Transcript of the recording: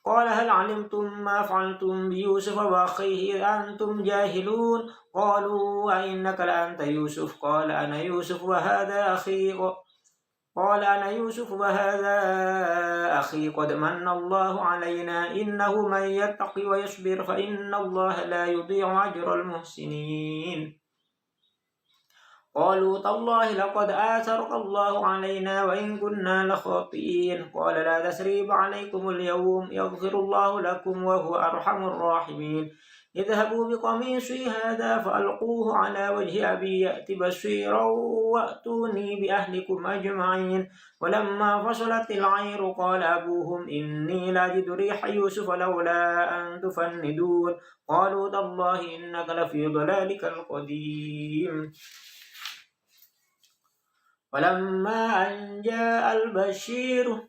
قال هل علمتم ما فعلتم بيوسف وأخيه إذ أنتم جاهلون قالوا أئنك لأنت يوسف قال أنا يوسف وهذا أخي قد من الله علينا إنه من يتق ويصبر فإن الله لا يضيع أجر المحسنين قالوا تالله لقد آثرك الله علينا وإن كنا لخاطئين قال لا تثريب عليكم اليوم يغفر الله لكم وهو أرحم الراحمين اذهبوا بقميصي هذا فألقوه على وجه أبي يأت بصيرا وأتوني بأهلكم أجمعين ولما فصلت العير قال أبوهم إني لاجد ريح يوسف لولا أن تفندون قالوا تالله إنك لفي ضلالك القديم ولما أن جاء البشير